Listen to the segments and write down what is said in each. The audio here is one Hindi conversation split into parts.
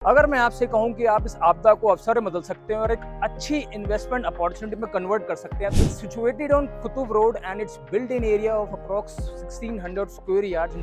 अगर मैं आपसे कहूं कि आप इस आपदा को अवसर में बदल सकते हैं और एक अच्छी इन्वेस्टमेंट अपॉर्चुनिटी में कन्वर्ट कर सकते हैं, तो situated on Qutub road and it's built in area of approx 1600 square yards.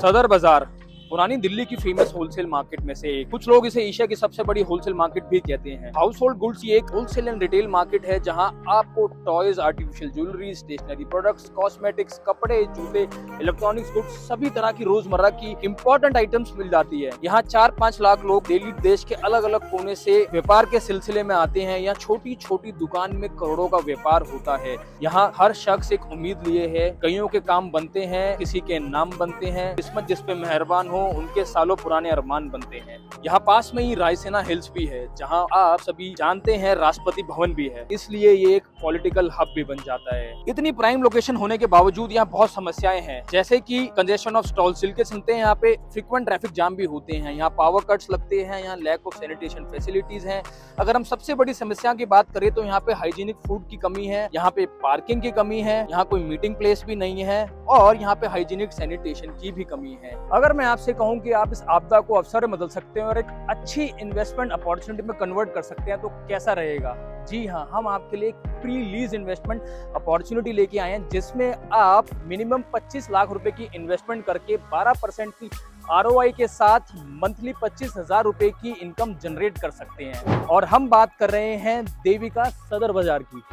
सदर बाजार पुरानी दिल्ली की फेमस होलसेल मार्केट में से एक। कुछ लोग इसे एशिया की सबसे बड़ी होलसेल मार्केट भी कहते हैं। हाउस होल्ड गुड्स ये एक होलसेल एंड रिटेल मार्केट है जहां आपको toys, artificial jewellery, stationery products, cosmetics, कपड़े, जूते, इलेक्ट्रॉनिक्स गुड्स, सभी तरह की रोजमर्रा की इंपॉर्टेंट आइटम्स मिल जाती है। यहाँ 4-5 लाख लोग डेली देश के अलग अलग कोने से व्यापार के सिलसिले में आते हैं। यहाँ छोटी छोटी दुकान में करोड़ों का व्यापार होता है। यहाँ हर शख्स एक उम्मीद लिए है। कईयों के काम बनते हैं, किसी के नाम बनते हैं। किस्मत जिस पे मेहरबान हो उनके सालों पुराने अरमान बनते हैं। यहाँ पास में ही रायसेना हिल्स भी है जहाँ आप सभी जानते हैं राष्ट्रपति भवन भी है, इसलिए ये एक पॉलिटिकल हब भी बन जाता है। इतनी प्राइम लोकेशन होने के बावजूद यहाँ बहुत समस्याएं हैं, जैसे कि कंजेशन ऑफ स्टॉल सिल के सुनते हैं। यहाँ पे फ्रीक्वेंट ट्रैफिक जाम भी होते हैं, यहाँ पावर कट्स लगते हैं, यहाँ लैक ऑफ सैनिटेशन फैसिलिटीज हैं। अगर हम सबसे बड़ी समस्या की बात करें तो यहाँ पे हाइजीनिक फूड की कमी है, यहाँ पे पार्किंग की कमी है, यहाँ कोई मीटिंग प्लेस भी नहीं है और यहाँ पे हाइजीनिक सैनिटेशन की भी कमी है। अगर मैं आपसे कहूँ कि आप इस आपदा को अवसर में बदल सकते हैं और एक अच्छी इन्वेस्टमेंट अपॉर्चुनिटी में कन्वर्ट कर सकते हैं, तो कैसा रहेगा? जी हाँ, हम आपके लिए एक प्री लीज इन्वेस्टमेंट अपॉर्चुनिटी लेके आए हैं जिसमें आप मिनिमम 25 लाख रुपए की इन्वेस्टमेंट करके 12% की ROI के साथ मंथली 25,000 रुपए की इनकम जनरेट कर सकते हैं। और हम बात कर रहे हैं देविका सदर बाजार की।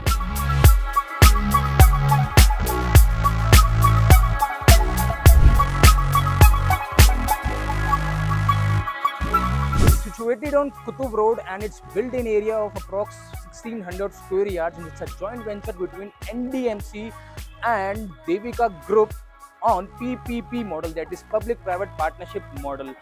Situated on Kutub Road and it's built in area of approx 1600 square yards and it's a joint venture between NDMC and Devika Group on PPP model, that is Public Private Partnership model।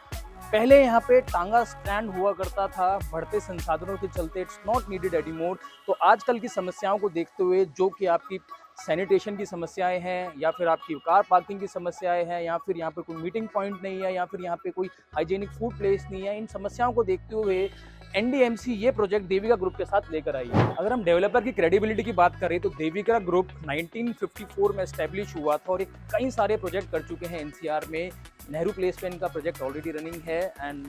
पहले यहाँ पे टांगा स्टैंड हुआ करता था, बढ़ते संसाधनों के चलते इट्स नॉट नीडेड एनीमोर। तो आजकल की समस्याओं को देखते हुए, जो कि आपकी सैनिटेशन की समस्याएं हैं या फिर आपकी कार पार्किंग की समस्याएं हैं या फिर यहाँ पे कोई मीटिंग पॉइंट नहीं है या फिर यहाँ पे कोई हाइजीनिक फूड प्लेस नहीं है, इन समस्याओं को देखते हुए NDMC ये प्रोजेक्ट देविका ग्रुप के साथ लेकर आई है। अगर हम डेवलपर की क्रेडिबिलिटी की बात करें तो देविका ग्रुप 1954 में एस्टेब्लिश हुआ था और ये कई सारे प्रोजेक्ट कर चुके हैं। NCR में नेहरू प्लेस पे इनका प्रोजेक्ट ऑलरेडी रनिंग है एंड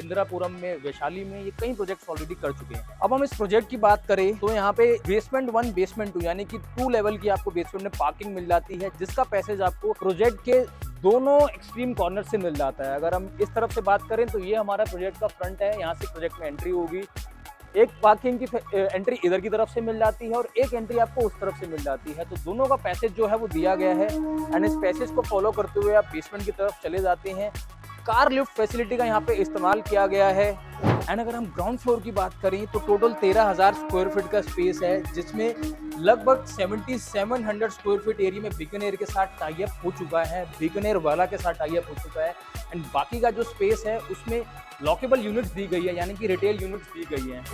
इंदिरापुरम में, वैशाली में ये कई प्रोजेक्ट्स ऑलरेडी कर चुके हैं। अब हम इस प्रोजेक्ट की बात करें तो यहाँ पे बेसमेंट 1, बेसमेंट 2 यानी कि 2 लेवल की आपको बेसमेंट में पार्किंग मिल जाती है, जिसका पैसेज आपको प्रोजेक्ट के दोनों एक्सट्रीम कॉर्नर से मिल जाता है। अगर हम इस तरफ से बात करें तो ये हमारा प्रोजेक्ट का फ्रंट है, यहाँ से प्रोजेक्ट में एंट्री होगी। एक पार्किंग की एंट्री इधर की तरफ से मिल जाती है और एक एंट्री आपको उस तरफ से मिल जाती है। तो दोनों का पैसेज जो है वो दिया गया है एंड इस पैसेज को फॉलो करते हुए आप बेसमेंट की तरफ चले जाते हैं। कार लिफ्ट फैसिलिटी का यहाँ पे इस्तेमाल किया गया है। एंड अगर हम ग्राउंड फ्लोर की बात करें तो टोटल 13,000 स्क्वायर फीट का स्पेस है, जिसमें लगभग 7700 स्क्वायर फीट एरिया में बीकानेर के साथ टाई अप हो चुका है, बीकानेर वाला के साथ टाई अप हो चुका है। एंड बाकी का जो स्पेस है उसमें लॉकेबल यूनिट्स दी गई है, यानी कि रिटेल यूनिट्स दी गई है।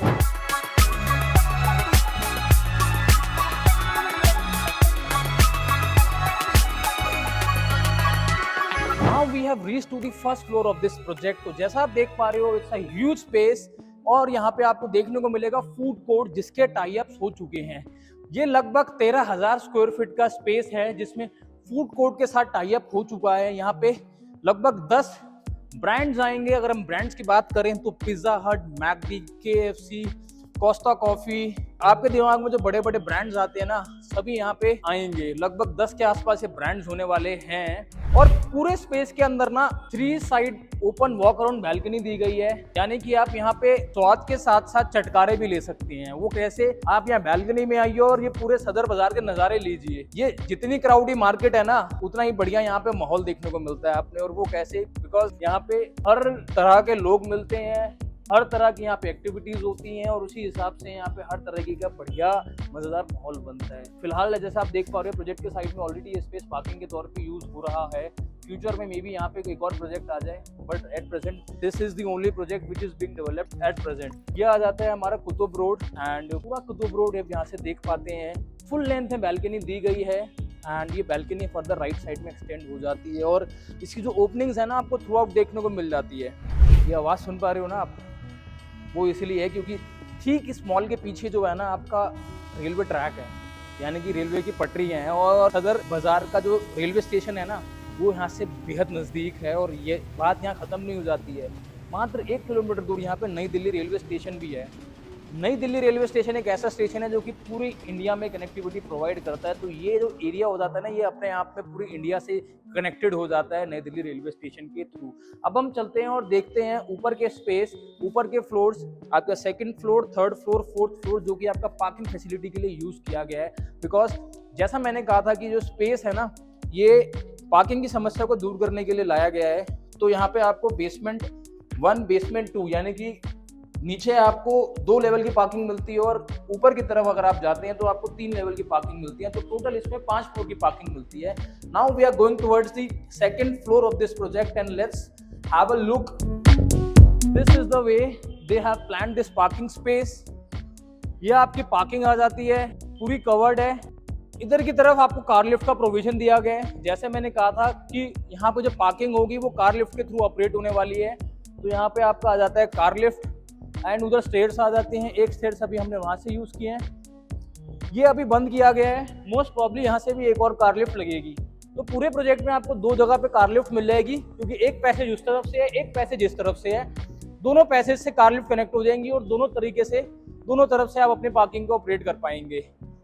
Now we have reached to the first floor of this project। तो जैसा आप देख पा रहे हो, इट्स अ ह्यूज स्पेस और यहाँ पे आपको देखने को मिलेगा फूड कोर्ट जिसके टाई अप्स हो चुके हैं। ये लगभग 13,000 स्क्वायर फीट का स्पेस है जिसमें फूड कोर्ट के साथ टाई अप हो चुका है। यहाँ पे लगभग 10 ब्रांड्स आएंगे। अगर हम ब्रांड्स की बात करें तो पिज्जा हट, मैकडी, KFC, कोस्टा कॉफी, आपके दिमाग में जो बड़े बड़े ब्रांड्स आते हैं ना, सभी यहाँ पे आएंगे। लगभग 10 के आसपास ये ब्रांड्स होने वाले हैं और पूरे स्पेस के अंदर ना 3 side open walk around balcony दी गई है, यानी कि आप यहाँ पे स्वाद के साथ साथ चटकारे भी ले सकते हैं। वो कैसे? आप यहाँ बैल्कनी में आइए और ये पूरे सदर बाजार के नजारे लीजिए। ये जितनी क्राउडी मार्केट है ना, उतना ही बढ़िया यहाँ पे माहौल देखने को मिलता है आपने। और वो कैसे? बिकॉज यहाँ पे हर तरह के लोग मिलते हैं, हर तरह की यहाँ पे एक्टिविटीज होती हैं और उसी हिसाब से यहाँ पे हर तरह की का बढ़िया मजेदार माहौल बनता है। फिलहाल जैसा आप देख पा रहे हो, प्रोजेक्ट के साइड में ऑलरेडी ये स्पेस पार्किंग के तौर पे यूज हो रहा है। फ्यूचर में मे बी यहाँ पे एक और प्रोजेक्ट आ जाए, but at present this is the only project which is being developed at present. ये आ जाता है हमारा कुतुब रोड एंड पूरा कुतुब रोड आप यहाँ से देख पाते हैं। फुल लेंथ में बैल्कनी दी गई है एंड ये बैल्कनी फर्दर राइट साइड में एक्सटेंड हो जाती है और इसकी जो ओपनिंग्स है ना, आपको थ्रू आउट देखने को मिल जाती है। ये आवाज़ सुन पा रहे हो ना आप, वो इसलिए है क्योंकि ठीक इस मॉल के पीछे जो है ना आपका रेलवे ट्रैक है, यानी कि रेलवे की पटरियाँ हैं और सदर बाज़ार का जो रेलवे स्टेशन है ना वो यहाँ से बेहद नज़दीक है। और ये बात यहाँ ख़त्म नहीं हो जाती है, मात्र 1 किलोमीटर दूर यहाँ पे नई दिल्ली रेलवे स्टेशन भी है। नई दिल्ली रेलवे स्टेशन एक ऐसा स्टेशन है जो कि पूरी इंडिया में कनेक्टिविटी प्रोवाइड करता है। तो ये जो एरिया हो जाता है ना, ये अपने आप में पूरी इंडिया से कनेक्टेड हो जाता है नई दिल्ली रेलवे स्टेशन के थ्रू। अब हम चलते हैं और देखते हैं ऊपर के स्पेस, ऊपर के फ्लोर्स, आपका 2nd floor, 3rd floor, 4th floor, जो कि आपका पार्किंग फैसिलिटी के लिए यूज किया गया है। बिकॉज जैसा मैंने कहा था कि जो स्पेस है ना, ये पार्किंग की समस्या को दूर करने के लिए लाया गया है। तो यहाँ पे आपको बेसमेंट 1, बेसमेंट 2, यानी कि नीचे आपको 2 लेवल की पार्किंग मिलती है और ऊपर की तरफ अगर आप जाते हैं तो आपको 3 लेवल की पार्किंग मिलती है। तो टोटल इसमें 5 फ्लोर की पार्किंग मिलती है। Now we are going towards the 2nd floor of this project and let's have a look. This is the way they have planned this parking space. ये आपकी पार्किंग आ जाती है, पूरी कवर्ड है। इधर की तरफ आपको कार लिफ्ट का प्रोविजन दिया गया है। जैसे मैंने कहा था कि यहाँ पे जो पार्किंग होगी वो कार लिफ्ट के थ्रू ऑपरेट होने वाली है। तो यहाँ पे आपका आ जाता है कार लिफ्ट एंड उधर स्टेयर्स आ जाते हैं। एक स्टेयर्स अभी हमने वहां से यूज किए हैं, ये अभी बंद किया गया है। मोस्ट प्रॉब्ली यहाँ से भी एक और कार लिफ्ट लगेगी। तो पूरे प्रोजेक्ट में आपको 2 जगह पे कार लिफ्ट मिल जाएगी, क्योंकि एक पैसेज उस तरफ से है, एक पैसेज इस तरफ से है। दोनों पैसेज से कार लिफ्ट कनेक्ट हो जाएंगी और दोनों तरीके से, दोनों तरफ से आप अपने पार्किंग को ऑपरेट कर पाएंगे।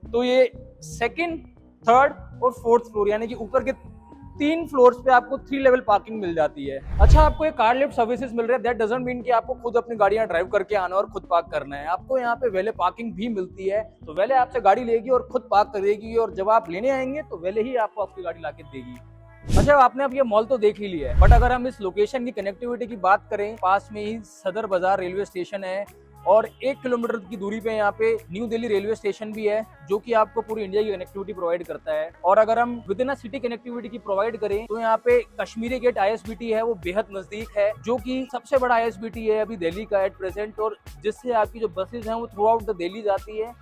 तो ये 2nd, 3rd और 4th फ्लोर, यानी कि ऊपर के 3 फ्लोर्स पे आपको 3 लेवल पार्किंग मिल जाती है। अच्छा, आपको एक कार लिफ्ट सर्विसेज मिल रहे हैं, दैट डजंट मीन कि आपको खुद अपनी गाड़ियां ड्राइव करके आना और खुद पार्क करना है। आपको यहाँ पे वैले पार्किंग भी मिलती है। तो वैले आपसे गाड़ी लेगी और खुद पार्क करेगी, और जब आप लेने आएंगे तो वैले ही आपको आपकी गाड़ी लाके देगी। अच्छा, आपने अब ये मॉल तो देख ही लिया है, बट अगर हम इस लोकेशन की कनेक्टिविटी की बात करें, पास में ही सदर बाजार रेलवे स्टेशन है और 1 किलोमीटर की दूरी पे यहाँ पे न्यू दिल्ली रेलवे स्टेशन भी है, जो कि आपको पूरी इंडिया की कनेक्टिविटी प्रोवाइड करता है। और अगर हम with in a city connectivity की प्रोवाइड करें तो यहाँ पे कश्मीरी गेट ISBT है, वो बेहद नजदीक है, जो कि सबसे बड़ा ISBT है अभी दिल्ली का एट प्रेजेंट, और जिससे आपकी जो बसेज हैं वो थ्रू आउट द दिल्ली जाती है,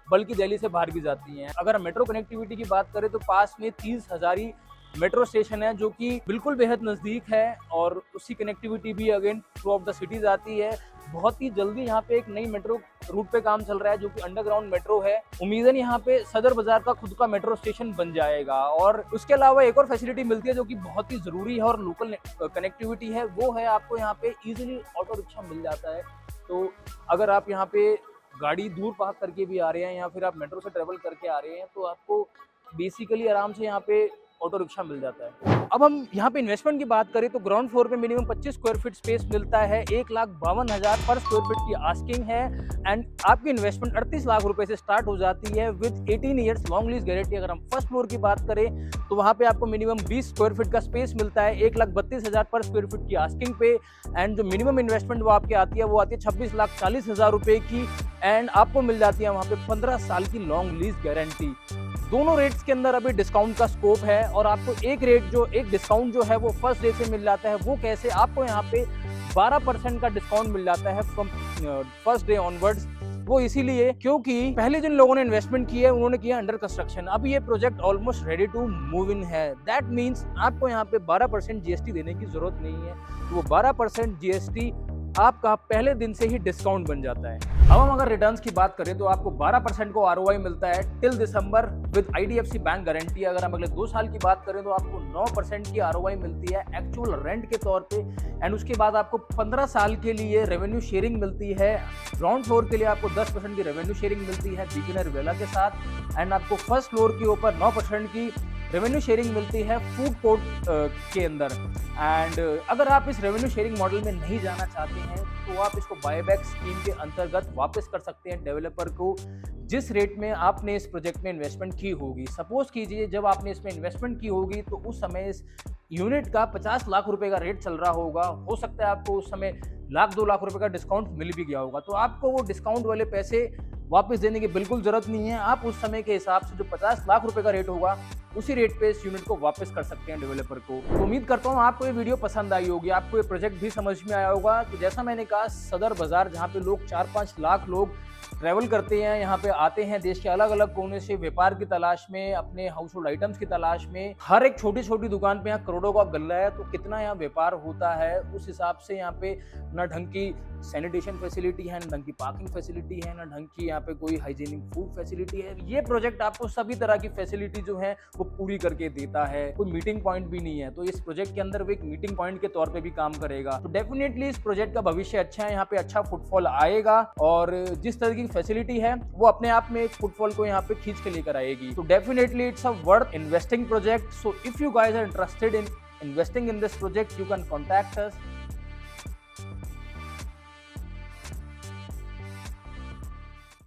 बल्कि दिल्ली से बाहर भी जाती हैं। अगर हम मेट्रो कनेक्टिविटी की बात करें तो पास में 30 हजारी मेट्रो स्टेशन है, जो कि बिल्कुल बेहद नज़दीक है, और उसकी कनेक्टिविटी भी again through out the cities आती है। बहुत ही जल्दी यहाँ पे एक नई मेट्रो रूट पे काम चल रहा है, जो कि अंडरग्राउंड मेट्रो है। उम्मीद है यहाँ पे सदर बाजार का खुद का मेट्रो स्टेशन बन जाएगा। और उसके अलावा एक और फैसिलिटी मिलती है जो कि बहुत ही ज़रूरी है और लोकल कनेक्टिविटी है, वो है आपको यहाँ पे ईजिली ऑटो रिक्शा मिल जाता है। तो अगर आप यहाँ पे गाड़ी दूर पार्क करके भी आ रहे हैं या फिर आप मेट्रो से ट्रेवल करके आ रहे हैं, तो आपको बेसिकली आराम से यहाँ पे ऑटो रिक्शा मिल जाता है। अब हम यहाँ पे इन्वेस्टमेंट की बात करें तो ग्राउंड फ्लोर पे मिनिमम 25 स्क्वायर फीट स्पेस मिलता है। 1,52,000 पर स्क्वायर फीट की आस्किंग है एंड आपकी इन्वेस्टमेंट 38 लाख रुपए से स्टार्ट हो जाती है with 18 years long lease guarantee. अगर हम फर्स्ट फ्लोर की बात करें तो वहाँ पे आपको मिनिमम 20 स्क्वायर फीट का स्पेस मिलता है 1,32,000 पर स्क्वायर फीट की आस्किंग पे, एंड जो मिनिमम इन्वेस्टमेंट वो आपके आती है वो आती है 26,40,000 रुपए की, एंड आपको मिल जाती है वहाँ पे 15 साल की लॉन्ग लीज गारंटी। दोनों रेट्स के अंदर अभी डिस्काउंट का स्कोप है और आपको एक डिस्काउंट जो है वो फर्स्ट डे से मिल जाता है। वो कैसे? आपको यहाँ पे 12% का डिस्काउंट मिल जाता है फ्रॉम फर्स्ट डे ऑनवर्ड्स। वो इसीलिए क्योंकि पहले जिन लोगों ने इन्वेस्टमेंट की है उन्होंने किया अंडर कंस्ट्रक्शन, अब ये project almost ready to move in है। दैट मीन्स आपको यहाँ पे 12% GST देने की जरूरत नहीं है। तो वो 12% GST आपका पहले दिन से ही डिस्काउंट बन जाता है। अब हम अगर रिटर्न्स की बात करें तो आपको 12% को ROI मिलता है till December with IDFC bank guarantee. अगर हम अगले 2 साल की बात करें तो आपको 9% की ROI मिलती है एक्चुअल रेंट के तौर पे, एंड उसके बाद आपको 15 साल के लिए रेवेन्यू शेयरिंग मिलती है। ग्राउंड फ्लोर के लिए आपको 10% की रेवेन्यू शेयरिंग मिलती है बिगिनर वेला के साथ, एंड आपको फर्स्ट फ्लोर के ऊपर 9% की रेवेन्यू शेयरिंग मिलती है फूड कोर्ट के अंदर। एंड अगर आप इस रेवेन्यू शेयरिंग मॉडल में नहीं जाना चाहते हैं तो आप इसको बायबैक स्कीम के अंतर्गत वापस कर सकते हैं डेवलपर को जिस रेट में आपने इस प्रोजेक्ट में इन्वेस्टमेंट की होगी। सपोज कीजिए जब आपने इसमें इन्वेस्टमेंट की होगी तो उस समय इस यूनिट का 50 लाख रुपए का रेट चल रहा होगा, हो सकता है आपको उस समय 1,00,000-2 लाख रुपए का डिस्काउंट मिल भी गया होगा, तो आपको वो डिस्काउंट वाले पैसे वापस देने की बिल्कुल जरूरत नहीं है। आप उस समय के हिसाब से जो 50 लाख रुपए का रेट होगा उसी रेट पे इस यूनिट को वापस कर सकते हैं डेवलपर को। तो उम्मीद करता हूँ आपको ये वीडियो पसंद आई होगी, आपको ये प्रोजेक्ट भी समझ में आया होगा। तो जैसा मैंने कहा, सदर बाजार जहाँ पे लोग 4-5 लाख लोग ट्रैवल करते हैं, यहाँ पे आते हैं देश के अलग अलग कोने से व्यापार की तलाश में, अपने हाउस होल्ड आइटम्स की तलाश में। हर एक छोटी छोटी दुकान पे यहाँ करोड़ों का गल्ला है, तो कितना यहाँ व्यापार होता है उस हिसाब से यहाँ पे ना ढंग की सैनिटेशन फैसिलिटी है, ना ढंग की पार्किंग फैसिलिटी है, ना ढंग की यहाँ पे कोई हाइजीनिक फूड फैसिलिटी है। ये प्रोजेक्ट आपको सभी तरह की फैसिलिटी जो है वो पूरी करके देता है। कोई मीटिंग पॉइंट भी नहीं है, तो इस प्रोजेक्ट के अंदर वो एक मीटिंग पॉइंट के तौर पे भी काम करेगा। तो डेफिनेटली इस प्रोजेक्ट का भविष्य अच्छा है, यहाँ पे अच्छा फुटफॉल आएगा और जिस तरह की फैसिलिटी है वो अपने आप में एक फुटफॉल को यहाँ पे खींच के लेकर आएगी। तो definitely it's a worth investing project. So if you guys are interested in investing in this project, you can contact us